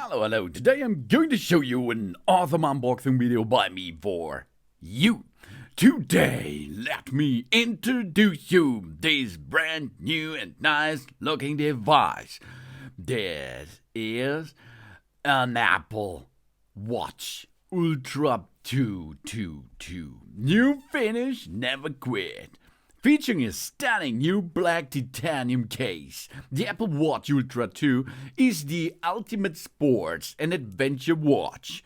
Hello. Today I'm going to show you an awesome unboxing video by me for you. Today, let me introduce you this brand new and nice looking device. This is an Apple Watch Ultra 222. New finish, never quit. Featuring a stunning new black titanium case, the Apple Watch Ultra 2 is the ultimate sports and adventure watch.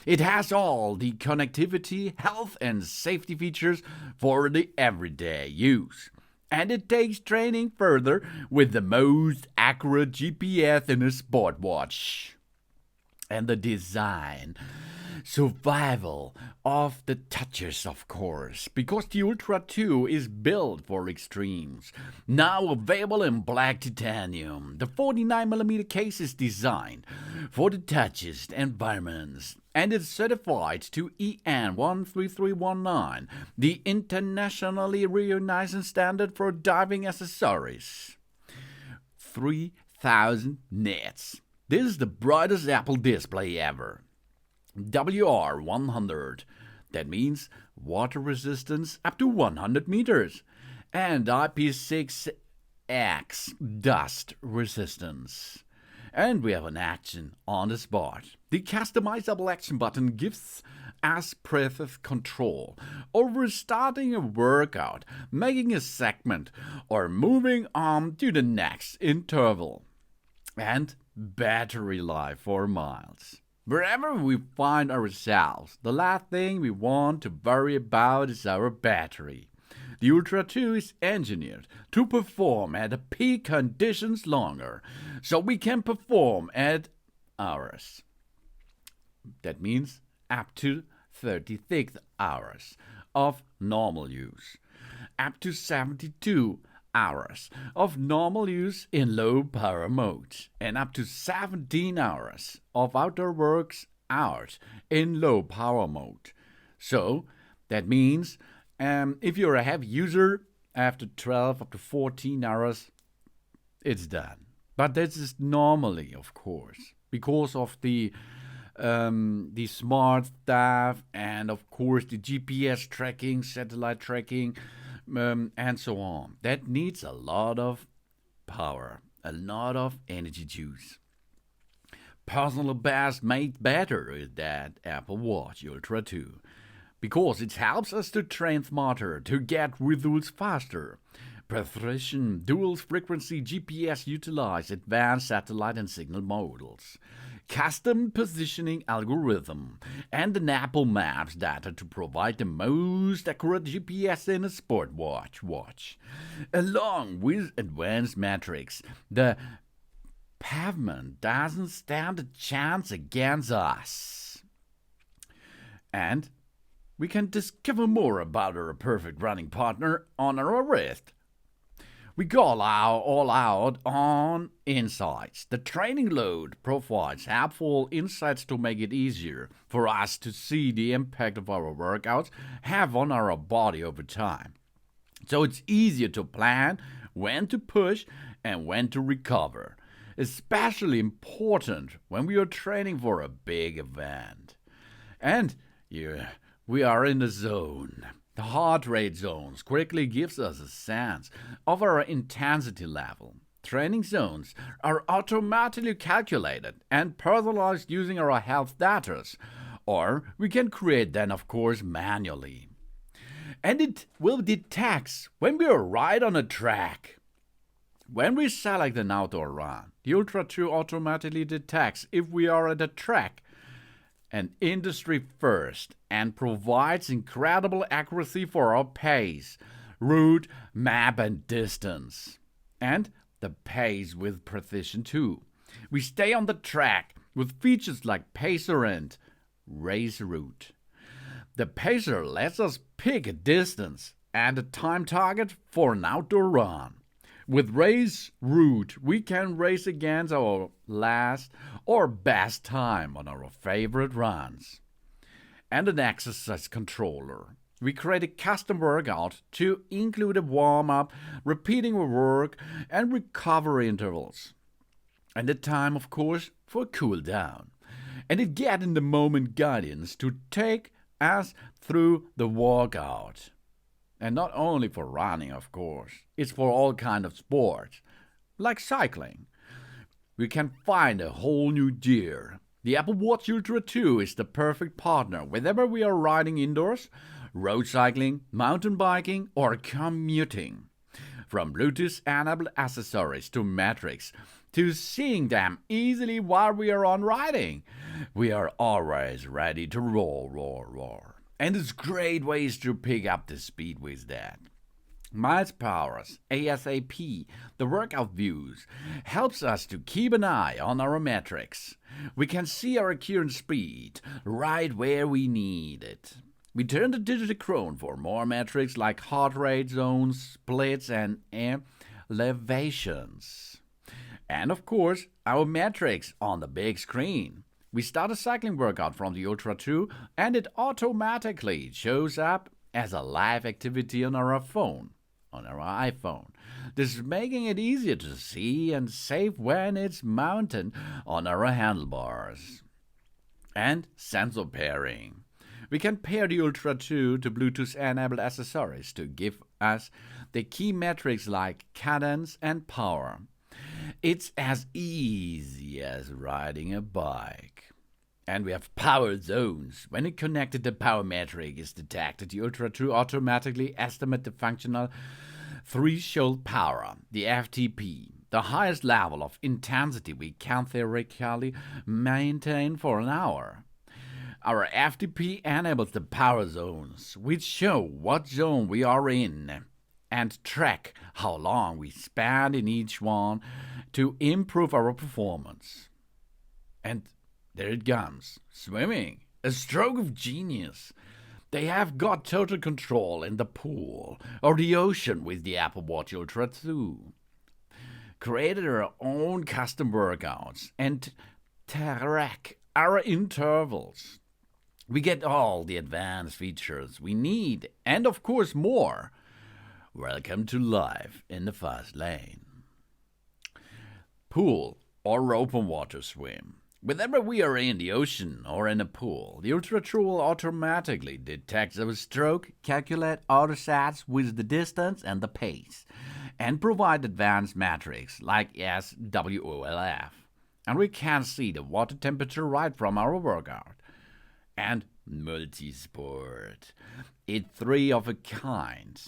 It has all the connectivity, health and safety features for the everyday use. And it takes training further with the most accurate GPS in a sport watch. And the design. Survival of the touches, of course, because the Ultra 2 is built for extremes. Now available in black titanium, the 49mm case is designed for the toughest environments and is certified to EN 13319, the internationally recognized standard for diving accessories. 3000 nits. This is the brightest Apple display ever. WR100, that means water resistance up to 100 meters, and IP6X dust resistance. And we have an action on the spot. The customizable action button gives us breath control over starting a workout, making a segment, or moving on to the next interval. And battery life for miles. Wherever we find ourselves, the last thing we want to worry about is our battery. The Ultra 2 is engineered to perform at peak conditions longer, so we can perform at hours. That means up to 36 hours of normal use, up to 72 hours of normal use in low power mode, and up to 17 hours of outdoor works out in low power mode. So that means if you're a heavy user, after 12 up to 14 hours, it's done. But this is normally, of course, because of the smart stuff and of course the GPS tracking, satellite tracking, and so on. That needs a lot of power, a lot of energy juice. Personal best made better is that Apple Watch Ultra 2, because it helps us to train smarter, to get results faster. Precision, dual frequency GPS utilize advanced satellite and signal modules. Custom positioning algorithm, and an Apple Maps data to provide the most accurate GPS in a sport watch. Along with advanced metrics, the pavement doesn't stand a chance against us. And we can discover more about our perfect running partner on our wrist. We go all out on insights. The training load provides helpful insights to make it easier for us to see the impact of our workouts have on our body over time. So it's easier to plan when to push and when to recover. Especially important when we are training for a big event. And we are in the zone. The heart rate zones quickly gives us a sense of our intensity level. Training zones are automatically calculated and personalized using our health data, or we can create them, of course, manually. And it will detect when we are right on a track. When we select an outdoor run, the Ultra 2 automatically detects if we are at a track, an industry first, and provides incredible accuracy for our pace, route, map, and distance. And the pace with precision too. We stay on the track with features like Pacer and Race Route. The Pacer lets us pick a distance and a time target for an outdoor run. With Race Route, we can race against our last or best time on our favorite runs. And an exercise controller. We create a custom workout to include a warm-up, repeating our work, and recovery intervals. And the time, of course, for cool down. And it get in the moment guidance to take us through the workout. And not only for running, of course, it's for all kind of sports, like cycling. We can find a whole new gear. The Apple Watch Ultra 2 is the perfect partner whenever we are riding indoors, road cycling, mountain biking, or commuting. From Bluetooth-enabled accessories to metrics, to seeing them easily while we are on riding, we are always ready to roar. And it's great ways to pick up the speed with that. Miles powers, ASAP, the workout views, helps us to keep an eye on our metrics. We can see our current speed right where we need it. We turn to digital chron for more metrics like heart rate zones, splits, and elevations. And of course, our metrics on the big screen. We start a cycling workout from the Ultra 2 and it automatically shows up as a live activity on our phone, on our iPhone. This is making it easier to see and save when it's mounted on our handlebars. And sensor pairing. We can pair the Ultra 2 to Bluetooth-enabled accessories to give us the key metrics like cadence and power. It's as easy as riding a bike. And we have power zones. When a connected the power metric is detected, the Ultra 2 automatically estimates the functional threshold power, the FTP, the highest level of intensity we can theoretically maintain for an hour. Our FTP enables the power zones, which show what zone we are in and track how long we spend in each one to improve our performance. And there it comes, swimming, a stroke of genius. They have got total control in the pool or the ocean with the Apple Watch Ultra 2. Created our own custom workouts and track our intervals. We get all the advanced features we need and of course more. Welcome to life in the fast lane. Pool or open water swim. Whenever we are in the ocean or in a pool, the Ultra 2 will automatically detect our stroke, calculate autosets with the distance and the pace, and provide advanced metrics like SWOLF. And we can see the water temperature right from our workout. And multi-sport. It's 3 of a kind.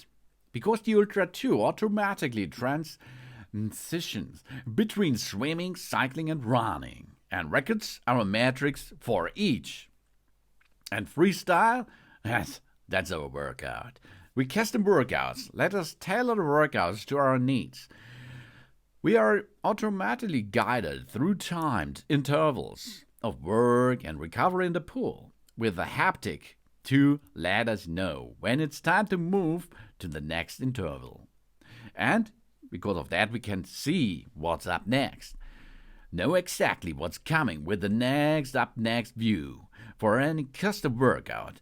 Because the Ultra 2 automatically transitions between swimming, cycling, and running, and records our metrics for each. And freestyle? That's our workout. We custom workouts. Let us tailor the workouts to our needs. We are automatically guided through timed intervals of work and recovery in the pool with a haptic to let us know when it's time to move to the next interval. And because of that, we can see what's up next. Know exactly what's coming with the next view. For any custom workout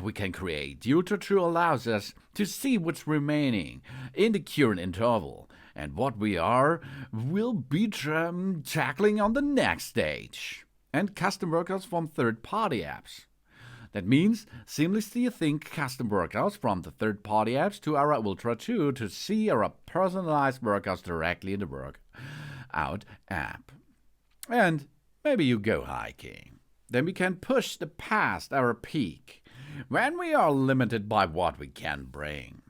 we can create, the Ultra 2 allows us to see what's remaining in the current interval and what will be tackling on the next stage. And custom workouts from third-party apps. That means seamlessly sync custom workouts from the third-party apps to our Ultra 2 to see our personalized workouts directly in the Workout app. And maybe you go hiking. Then we can push past our peak when we are limited by what we can bring.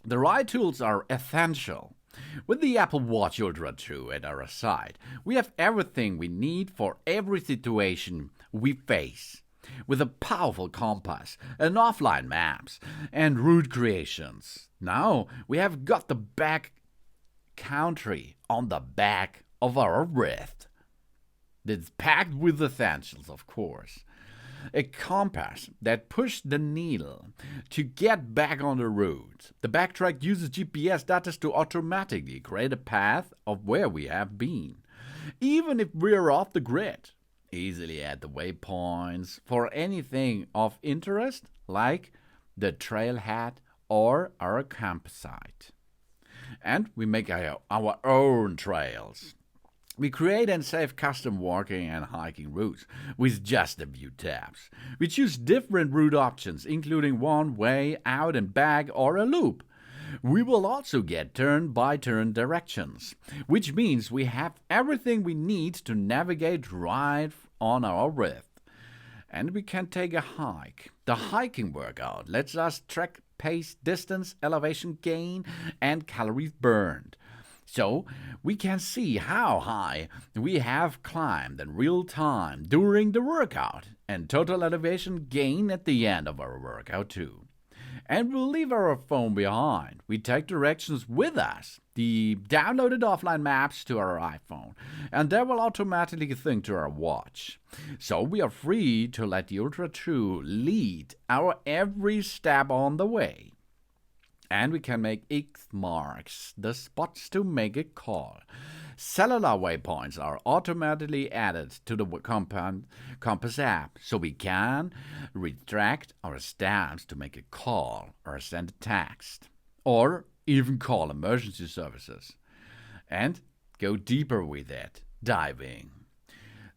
The right tools are essential. With the Apple Watch Ultra 2 at our side, we have everything we need for every situation we face. With a powerful compass, and offline maps, and route creations. Now we have got the back country on the back of our wrist. It's packed with essentials, of course. A compass that pushes the needle to get back on the route. The backtrack uses GPS data to automatically create a path of where we have been, even if we're off the grid. Easily add the waypoints for anything of interest, like the trailhead or our campsite. And we make our own trails. We create and save custom walking and hiking routes with just a few taps. We choose different route options, including one way, out and back, or a loop. We will also get turn-by-turn directions, which means we have everything we need to navigate right on our wrist. And we can take a hike. The hiking workout lets us track pace, distance, elevation gain, and calories burned. So we can see how high we have climbed in real time during the workout and total elevation gain at the end of our workout too. And we'll leave our phone behind. We take directions with us, the downloaded offline maps to our iPhone, and they will automatically sync to our watch. So we are free to let the Ultra 2 lead our every step on the way. And we can make X marks the spots to make a call. Cellular waypoints are automatically added to the Compass app, so we can retract our steps to make a call or send a text, or even call emergency services. And go deeper with it, diving.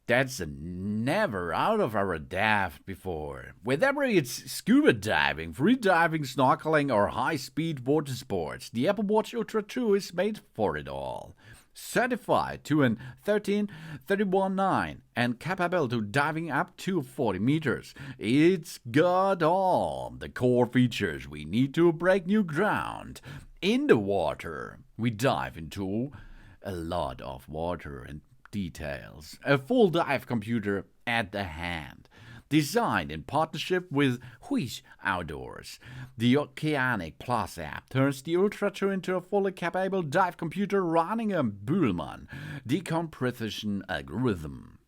That's never out of our depth before. Whether it's scuba diving, free diving, snorkeling, or high-speed water sports, the Apple Watch Ultra 2 is made for it all. Certified to an 1331.9 and capable to diving up to 40 meters. It's got all the core features we need to break new ground. In the water, we dive into a lot of water and details. A full dive computer at the hand. Designed in partnership with Huish Outdoors, the Oceanic Plus app turns the Ultra 2 into a fully capable dive computer running a Bühlmann decompression algorithm.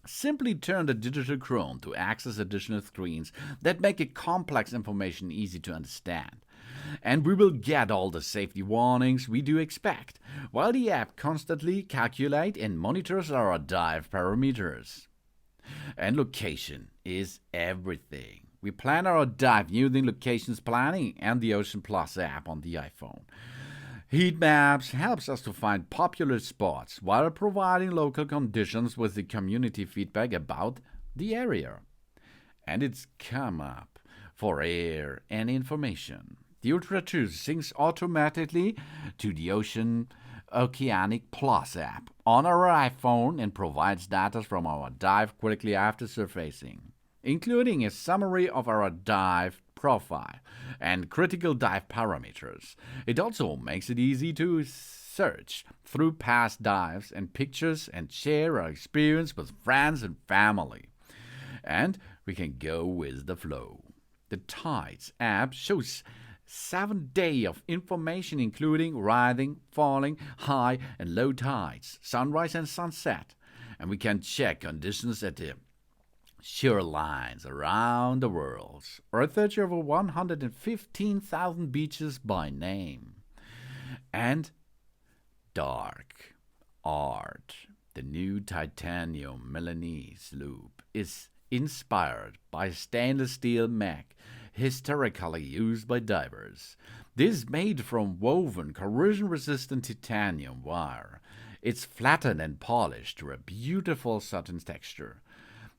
Simply turn the digital Chrome to access additional screens that make it complex information easy to understand. And we will get all the safety warnings we do expect, while the app constantly calculates and monitors our dive parameters. And location is everything. We plan our dive using Locations Planning and the Ocean Plus app on the iPhone. Heat maps helps us to find popular spots while providing local conditions with the community feedback about the area. And it's come up for air and information. The Ultra 2 syncs automatically to the Oceanic Plus app on our iPhone and provides data from our dive quickly after surfacing, including a summary of our dive profile and critical dive parameters. It also makes it easy to search through past dives and pictures and share our experience with friends and family. And we can go with the flow. The Tides app shows 7 days of information including rising, falling, high and low tides, sunrise and sunset. And we can check conditions at the shorelines around the world, or search over 115,000 beaches by name. And dark art. The new titanium Milanese loop is inspired by stainless steel mag historically used by divers. This is made from woven corrosion-resistant titanium wire. It's flattened and polished to a beautiful satin texture.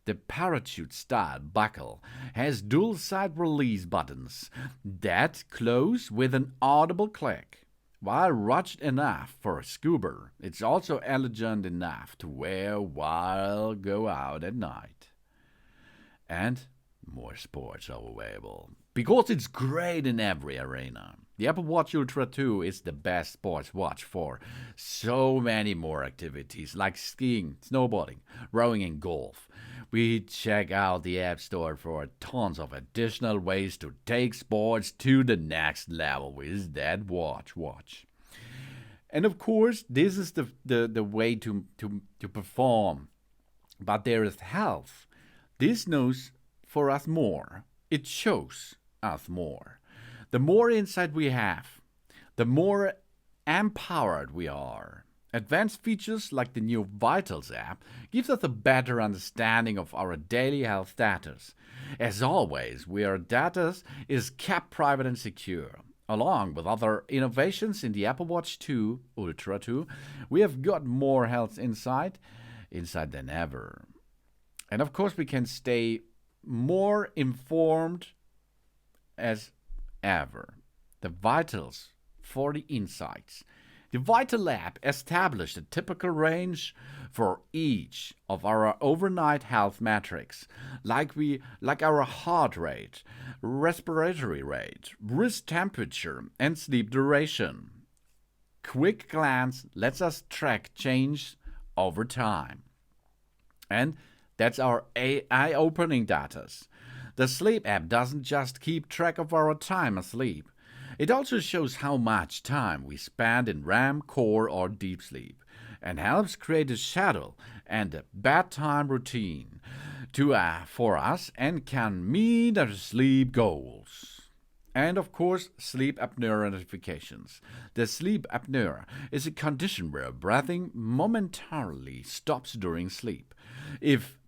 The parachute-style buckle has dual-side release buttons that close with an audible click. While rugged enough for a scuba, it's also elegant enough to wear while go out at night. And more sports are available, because it's great in every arena. The Apple Watch Ultra 2 is the best sports watch for so many more activities like skiing, snowboarding, rowing and golf. We check out the App Store for tons of additional ways to take sports to the next level with that watch. And of course, this is the way to perform. But there is health. This knows for us more. It shows us more. The more insight we have, the more empowered we are. Advanced features like the new Vitals app gives us a better understanding of our daily health status. As always, our data is kept private and secure. Along with other innovations in the Apple Watch 2, Ultra 2, we have got more health insight than ever. And of course, we can stay more informed as ever. The vitals for the insights. The Vital app established a typical range for each of our overnight health metrics, like our heart rate, respiratory rate, wrist temperature, and sleep duration. Quick glance lets us track change over time. And that's our eye-opening data. The Sleep app doesn't just keep track of our time asleep. It also shows how much time we spend in REM, core, or deep sleep, and helps create a schedule and a bedtime routine for us and can meet our sleep goals. And of course, sleep apnea notifications. The sleep apnea is a condition where breathing momentarily stops during sleep. If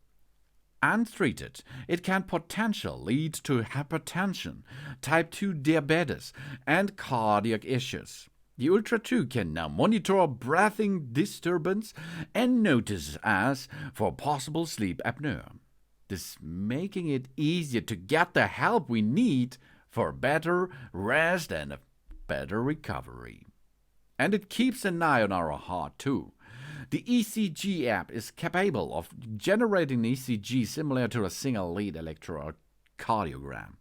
untreated, it can potentially lead to hypertension, type 2 diabetes, and cardiac issues. The Ultra 2 can now monitor breathing disturbance and notice us for possible sleep apnea. This making it easier to get the help we need for better rest and a better recovery. And it keeps an eye on our heart too. The ECG app is capable of generating ECG similar to a single-lead electrocardiogram.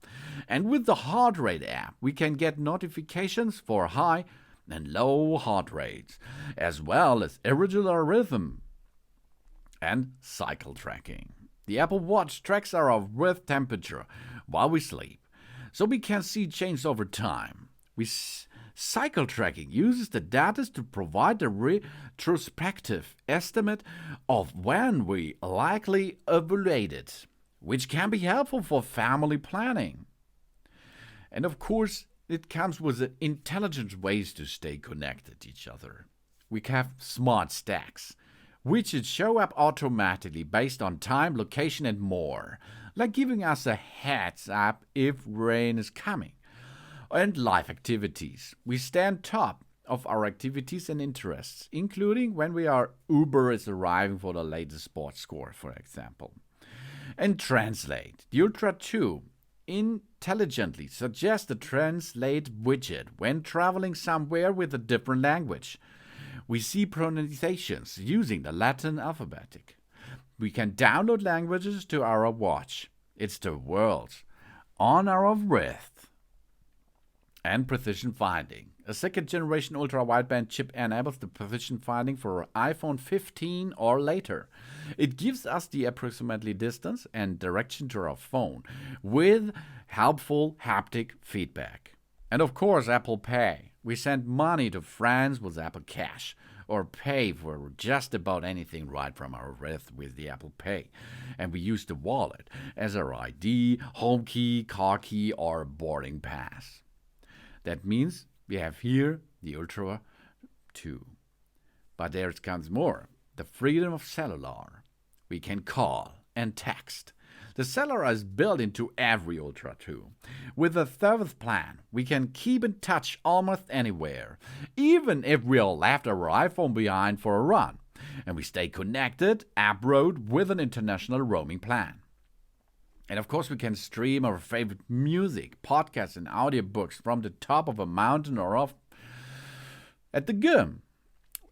And with the heart rate app, we can get notifications for high and low heart rates, as well as irregular rhythm and cycle tracking. The Apple Watch tracks our breath temperature while we sleep, so we can see change over time. Cycle tracking uses the data to provide a retrospective estimate of when we likely ovulated, which can be helpful for family planning. And of course, it comes with intelligent ways to stay connected to each other. We have smart stacks, which show up automatically based on time, location, and more, like giving us a heads up if rain is coming. And life activities. We stay on top of our activities and interests, including when Uber is arriving for the latest sports score, for example. And translate. The Ultra 2 intelligently suggests a translate widget when traveling somewhere with a different language. We see pronunciations using the Latin alphabetic. We can download languages to our watch. It's the world on our wrist. And precision finding. A second-generation ultra-wideband chip enables the precision finding for iPhone 15 or later. It gives us the approximately distance and direction to our phone with helpful haptic feedback. And of course, Apple Pay. We send money to friends with Apple Cash or pay for just about anything right from our wrist with the Apple Pay. And we use the wallet as our ID, home key, car key, or boarding pass. That means we have here the Ultra 2. But there comes more. The freedom of Cellular. We can call and text. The Cellular is built into every Ultra 2. With the service plan, we can keep in touch almost anywhere, even if we left our iPhone behind for a run. And we stay connected, app-road with an international roaming plan. And of course, we can stream our favorite music, podcasts, and audiobooks from the top of a mountain or at the gym.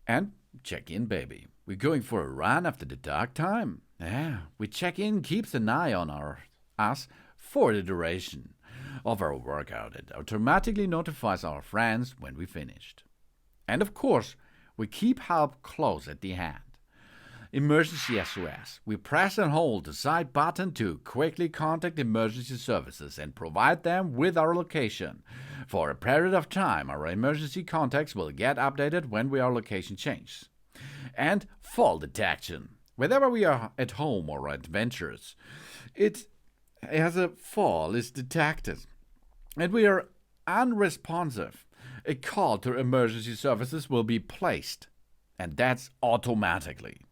And check in, baby. We're going for a run after the dark time. Yeah, we check in, keeps an eye on us for the duration of our workout. It automatically notifies our friends when we finished. And of course, we keep help close at the hand. Emergency SOS. We press and hold the side button to quickly contact emergency services and provide them with our location. For a period of time, our emergency contacts will get updated when our location changes. And fall detection. Whether we are at home or adventurous, it as a fall is detected and we are unresponsive, a call to emergency services will be placed, and that's automatically.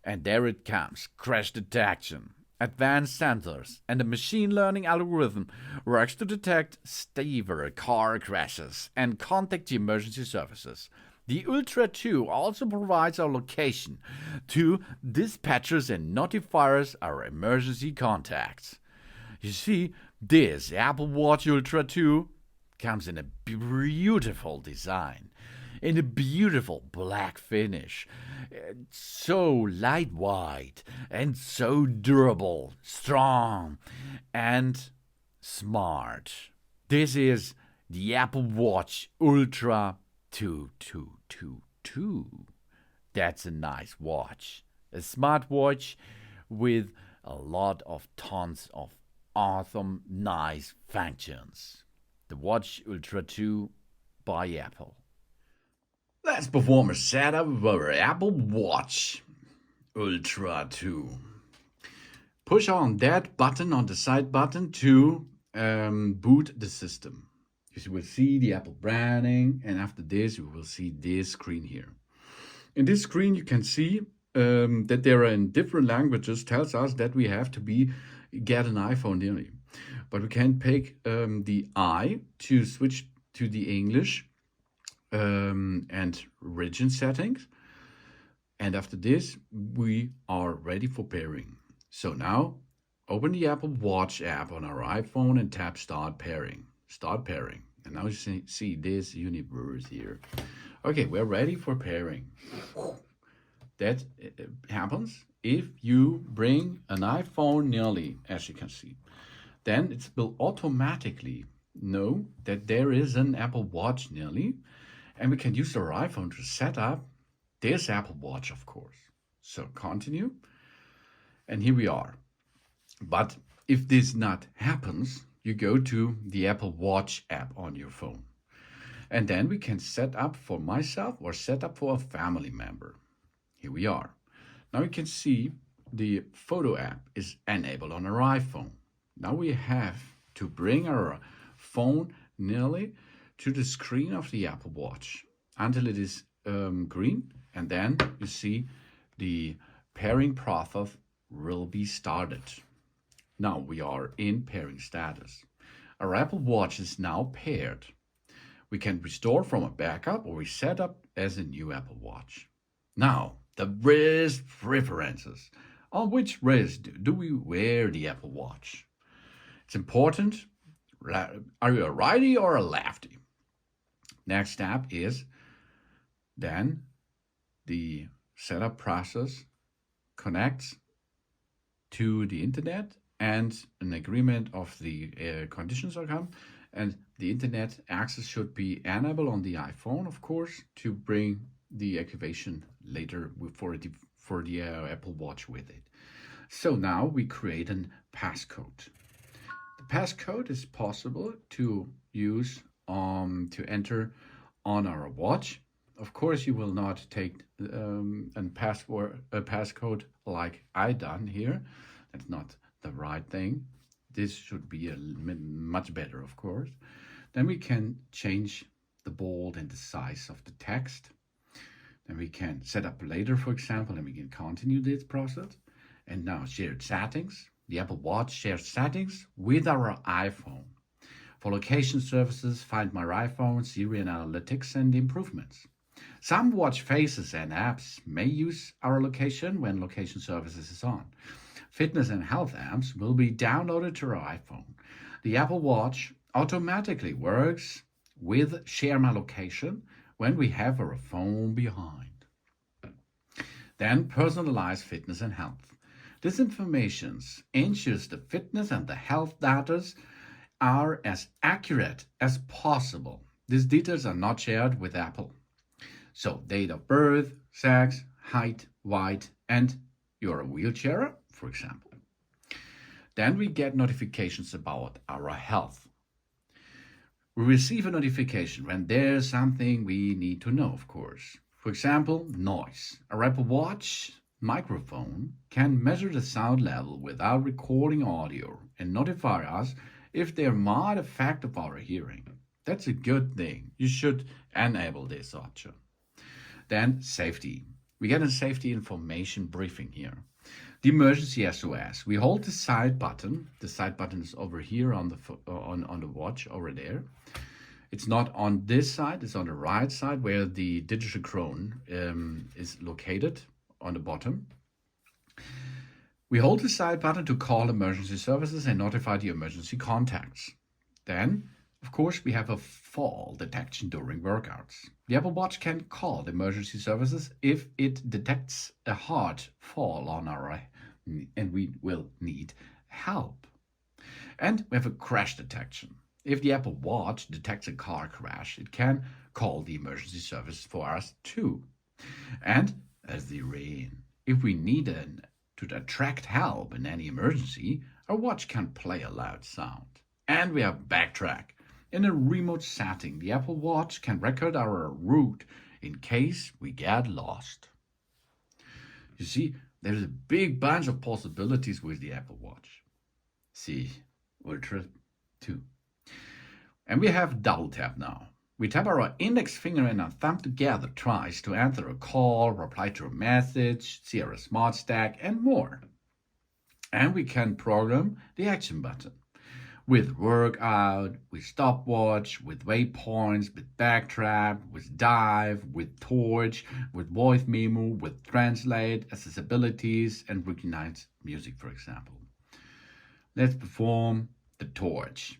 And there it comes, crash detection. advanced sensors, and a machine learning algorithm works to detect severe car crashes and contact the emergency services. The Ultra 2 also provides our location to dispatchers and notifiers our emergency contacts. You see, this Apple Watch Ultra 2 comes in a beautiful design, in a beautiful black finish. So lightweight and so durable, strong, and smart. This is the Apple Watch Ultra 2222. That's a nice watch. A smartwatch with a lot of tons of awesome, nice functions. The Watch Ultra 2 by Apple. Let's perform a setup of our Apple Watch Ultra 2. Push on that button on the side button to boot the system. You will see the Apple branding, and after this you will see this screen here. In this screen you can see that there are in different languages, tells us that we have to get an iPhone nearly. But we can pick the I to switch to the English and region settings. And after this, we are ready for pairing. So now, open the Apple Watch app on our iPhone and tap Start Pairing. Start Pairing. And now you see this universe here. Okay, we're ready for pairing. That happens if you bring an iPhone nearly, as you can see. Then it will automatically know that there is an Apple Watch nearly, and we can use our iPhone to set up this Apple Watch, of course. So continue, and here we are. But if this not happens, you go to the Apple Watch app on your phone. And then we can set up for myself or set up for a family member. Here we are. Now you can see the photo app is enabled on our iPhone. Now we have to bring our phone nearly to the screen of the Apple Watch until it is green, and then you see the pairing process will be started. Now we are in pairing status. Our Apple Watch is now paired. We can restore from a backup or reset up as a new Apple Watch. Now, the wrist preferences. On which wrist do we wear the Apple Watch? It's important. Are you a righty or a lefty? Next step is then the setup process connects to the internet, and an agreement of the conditions are come, and the internet access should be enabled on the iPhone, of course, to bring the activation later for the Apple Watch with it. So now we create a passcode. The passcode is possible to use to enter on our watch. Of course, you will not take a passcode like I done here. That's not the right thing. This should be much better, of course. Then we can change the bold and the size of the text. Then we can set up later, for example, and we can continue this process. And now shared settings. The Apple Watch shares settings with our iPhone. For location services, Find My iPhone, Siri and Analytics, and improvements. Some watch faces and apps may use our location when location services is on. Fitness and health apps will be downloaded to our iPhone. The Apple Watch automatically works with Share My Location when we have our phone behind. Then personalized fitness and health. This information ensures the fitness and the health data are as accurate as possible. These details are not shared with Apple. So date of birth, sex, height, weight, and you're a wheelchairer, for example. Then we get notifications about our health. We receive a notification when there's something we need to know, of course. For example, noise. Our Apple Watch microphone can measure the sound level without recording audio and notify us if there might affect our hearing. That's a good thing. You should enable this option. Then safety. We get a safety information briefing here. The emergency SOS. We hold the side button. The side button is over here on the watch over there. It's not on this side. It's on the right side where the digital chron is located on the bottom. We hold the side button to call emergency services and notify the emergency contacts. Then, of course, we have a fall detection during workouts. The Apple Watch can call the emergency services if it detects a hard fall on our and we will need help. And we have a crash detection. If the Apple Watch detects a car crash, it can call the emergency service for us too. And as the rain, if we need to attract help in any emergency, our watch can play a loud sound. And we have backtrack. In a remote setting, the Apple Watch can record our route in case we get lost. You see, there's a big bunch of possibilities with the Apple Watch. See, Ultra 2. And we have double tap now. We tap our index finger and our thumb together twice to answer a call, reply to a message, see our smart stack, and more. And we can program the action button with workout, with stopwatch, with waypoints, with backtrack, with dive, with torch, with voice memo, with translate, accessibilities, and recognize music, for example. Let's perform the torch.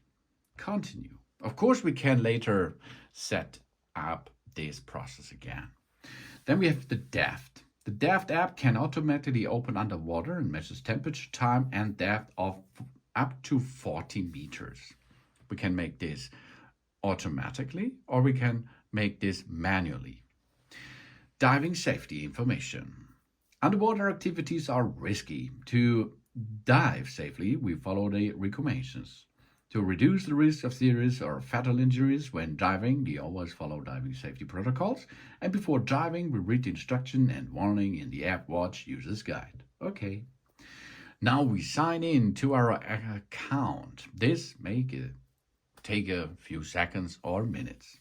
Continue. Of course, we can later set up this process again. Then we have the depth. The depth app can automatically open underwater and measures temperature, time, and depth of up to 40 meters. We can make this automatically or we can make this manually. Diving safety information. Underwater activities are risky. To dive safely, we follow the recommendations. To reduce the risk of serious or fatal injuries when diving, we always follow diving safety protocols. And before diving, we read the instruction and warning in the App Watch User's Guide. Okay. Now we sign in to our account. This may take a few seconds or minutes.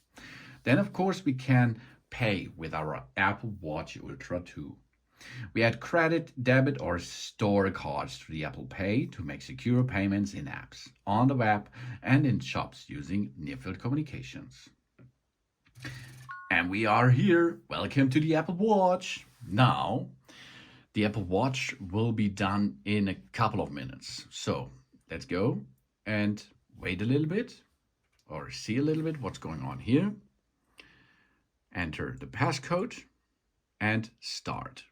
Then, of course, we can pay with our Apple Watch Ultra 2. We add credit, debit, or store cards to the Apple Pay to make secure payments in apps, on the web, and in shops using near-field communications. And we are here. Welcome to the Apple Watch. Now, the Apple Watch will be done in a couple of minutes. So let's go and wait a little bit or see a little bit what's going on here. Enter the passcode and start.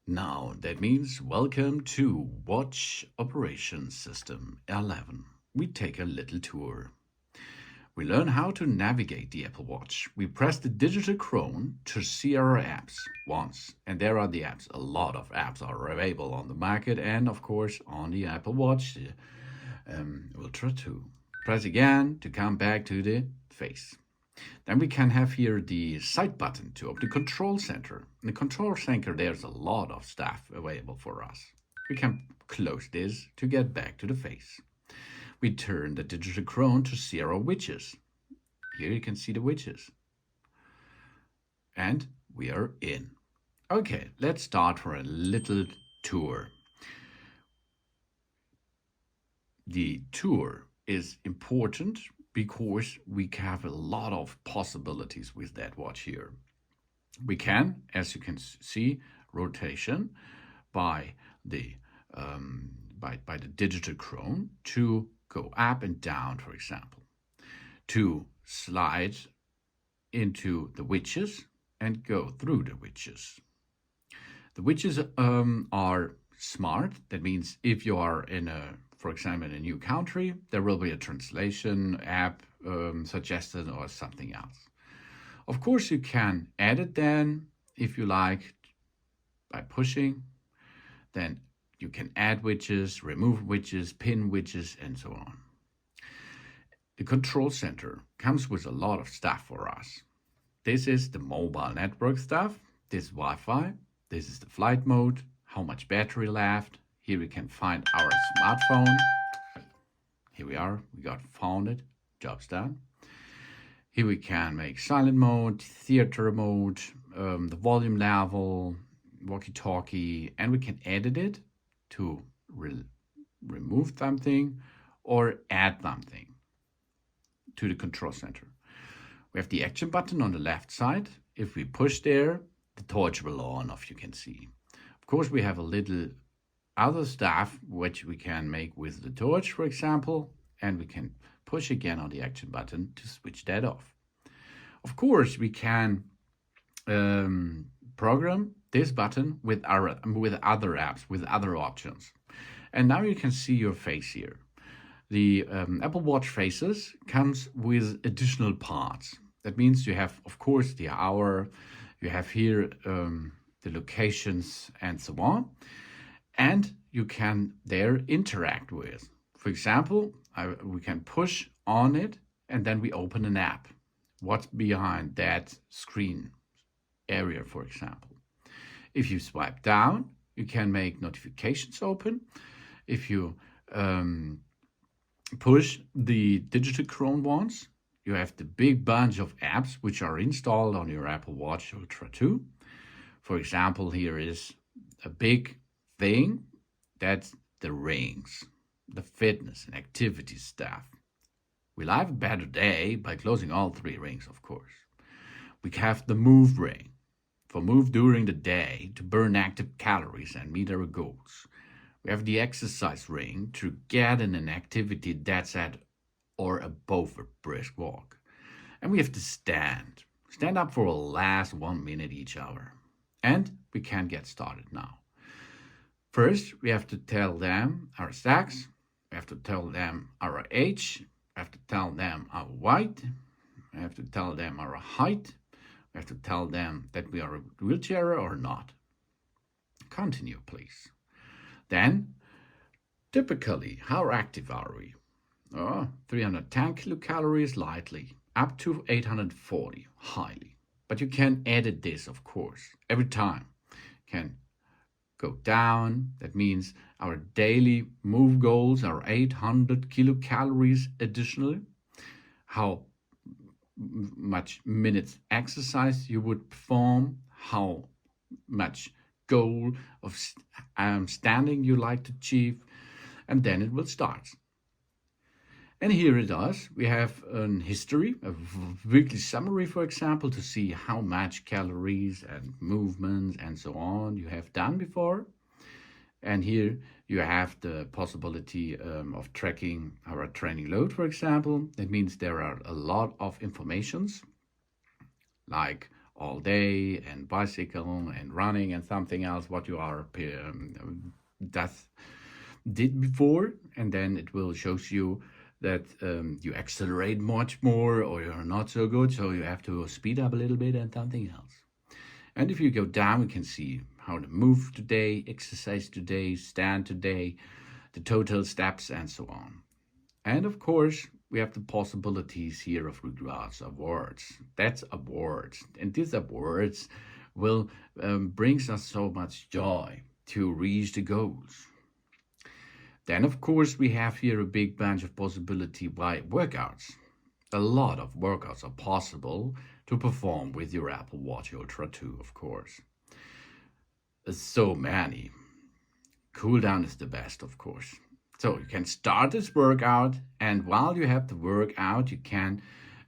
Now that means welcome to Watch Operation System 11. We take a little tour. We learn how to navigate the Apple Watch. We press the digital chron to see our apps once. And there are the apps. A lot of apps are available on the market and, of course, on the Apple Watch Ultra 2. Press again to come back to the face. Then we can have here the side button to open the control center. In the control center, there's a lot of stuff available for us. We can close this to get back to the face. We turn the digital chron to see our widgets. Here you can see the widgets. And we are in. Okay, let's start for a little tour. The tour is important because we have a lot of possibilities with that watch here. We can, as you can see, rotation by the digital chron to go up and down, for example, to slide into the widgets and go through the widgets. The widgets are smart. That means if you are for example, in a new country, there will be a translation app suggested or something else. Of course, you can add it then, if you like, by pushing. Then you can add widgets, remove widgets, pin widgets, and so on. The control center comes with a lot of stuff for us. This is the mobile network stuff. This is Wi-Fi. This is the flight mode, how much battery left. Here we can find our smartphone. Here we are. We found it. Job's done. Here we can make silent mode, theater mode, the volume level, walkie-talkie, and we can edit it to remove something or add something to the control center. We have the action button on the left side. If we push there, the torch will on off, you can see. Of course, we have a little other stuff which we can make with the torch, for example, and we can push again on the action button to switch that off. Of course, we can program this button with other apps, with other options. And now you can see your face here. The Apple Watch faces comes with additional parts. That means you have, of course, the hour, you have here the locations and so on. And you can there interact with. For example, we can push on it and then we open an app. What's behind that screen area, for example. If you swipe down, you can make notifications open. If you push the digital Chrome ones, you have the big bunch of apps which are installed on your Apple Watch Ultra 2. For example, here is a big thing, that's the rings, the fitness and activity stuff. We'll have a better day by closing all 3 rings, of course. We have the move ring for move during the day to burn active calories and meet our goals. We have the exercise ring to get in an activity that's at or above a brisk walk. And we have the stand up for a last 1 minute each hour. And we can get started now. First, we have to tell them our sex, we have to tell them our age, we have to tell them our weight, we have to tell them our height, we have to tell them that we are a wheelchair or not. Continue, please. Then, typically, how active are we? 310 kilocalories lightly, up to 840 highly. But you can edit this, of course, every time. You can go down. That means our daily move goals are 800 kilocalories additionally. How much minutes exercise you would perform, how much goal of standing you like to achieve, and then it will start. And here it is. We have a history, a weekly summary, for example, to see how much calories and movements and so on you have done before. And here you have the possibility of tracking our training load, for example. That means there are a lot of informations like all day and bicycle and running and something else what you are did before, and then it will show you that you accelerate much more or you're not so good, so you have to speed up a little bit and something else. And if you go down, we can see how to move today, exercise today, stand today, the total steps and so on. And of course, we have the possibilities here of regards awards. That's awards. And these awards will brings us so much joy to reach the goals. Then, of course, we have here a big bunch of possibility by workouts. A lot of workouts are possible to perform with your Apple Watch Ultra 2, of course. So many. Cool down is the best, of course. So you can start this workout, and while you have the workout, you can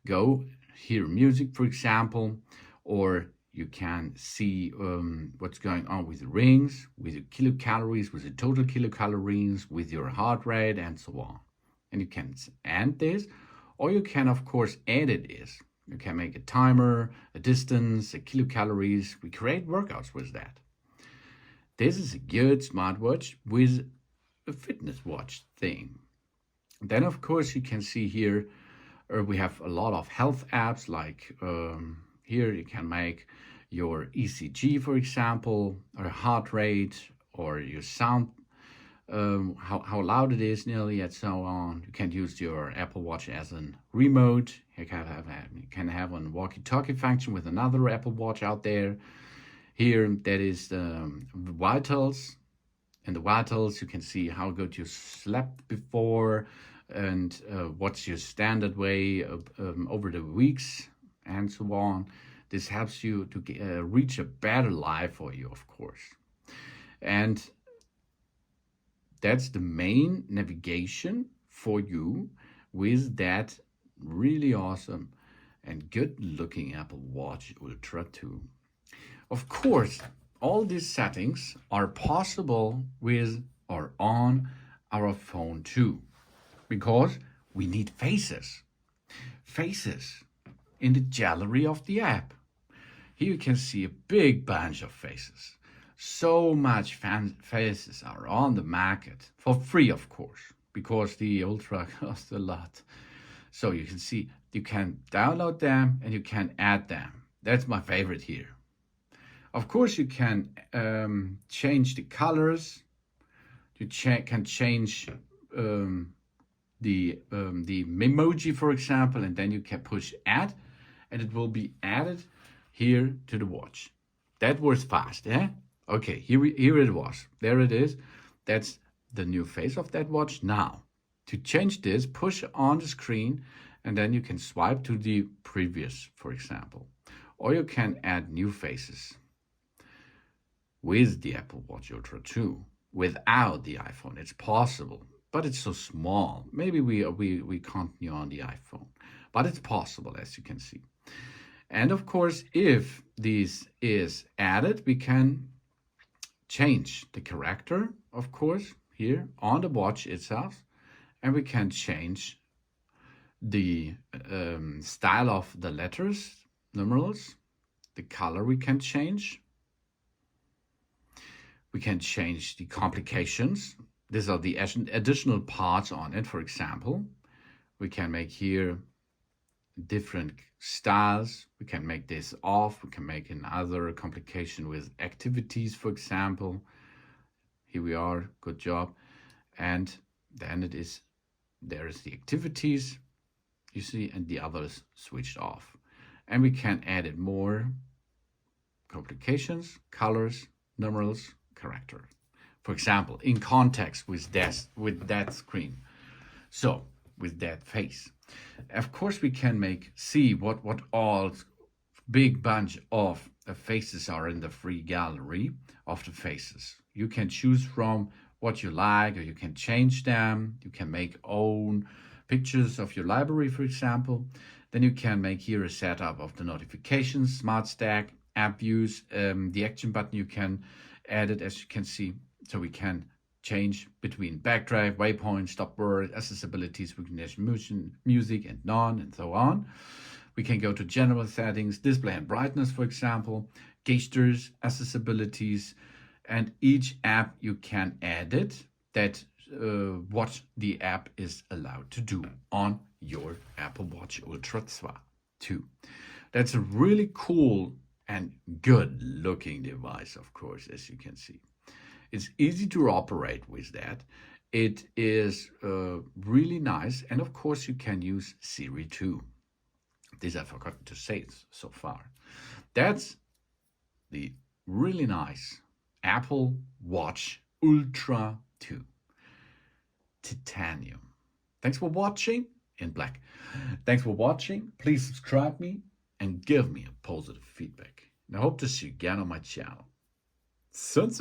go hear music, for example, or you can see what's going on with the rings, with the kilocalories, with the total kilocalories, with your heart rate, and so on. And you can end this, or you can, of course, edit this. You can make a timer, a distance, a kilocalories. We create workouts with that. This is a good smartwatch with a fitness watch thing. Then, of course, you can see here we have a lot of health apps, like here you can make your ECG, for example, or heart rate, or your sound, how loud it is nearly, and so on. You can use your Apple Watch as a remote. You can have a walkie-talkie function with another Apple Watch out there. Here, that is the vitals. In the vitals, you can see how good you slept before and what's your standard way over the weeks and so on. This helps you to reach a better life for you, of course. And that's the main navigation for you with that really awesome and good looking Apple Watch Ultra 2. Of course, all these settings are possible with or on our phone too, because we need faces. Faces in the gallery of the app. Here you can see a big bunch of faces. So much faces are on the market for free, of course, because the Ultra costs a lot. So you can see, you can download them and you can add them. That's my favorite here. Of course, you can change the colors. You can change the emoji, for example, and then you can push add, and it will be added here to the watch. That was fast, eh? Okay, here it was. There it is. That's the new face of that watch. Now, to change this, push on the screen, and then you can swipe to the previous, for example. Or you can add new faces with the Apple Watch Ultra 2. Without the iPhone, it's possible, but it's so small. Maybe we continue on the iPhone, but it's possible, as you can see. And of course, if this is added, we can change the character, of course, here on the watch itself, and we can change the style of the letters, numerals, the color we can change. We can change the complications. These are the additional parts on it. For example, we can make here different styles. We can make this off. We can make another complication with activities, for example. Here we are, good job. And then there is the activities, you see, and the others switched off. And we can add it more complications, colors, numerals, character. For example, in context with that screen. So with that face. Of course, we can see what all big bunch of faces are in the free gallery of the faces. You can choose from what you like, or you can change them. You can make own pictures of your library, for example. Then you can make here a setup of the notifications, Smart Stack, app views, the action button you can add it, as you can see. So we can change between backtrack, waypoint, stop word, accessibilities, recognition, music, and none, and so on. We can go to general settings, display and brightness, for example, gestures, accessibilities, and each app you can add it that what the app is allowed to do on your Apple Watch Ultra 2. That's a really cool and good looking device, of course, as you can see. It's easy to operate with that. It is really nice. And of course, you can use Siri too. This I forgot to say so far. That's the really nice Apple Watch Ultra 2 Titanium. Thanks for watching in black. Thanks for watching. Please subscribe me and give me a positive feedback. And I hope to see you again on my channel. Soon.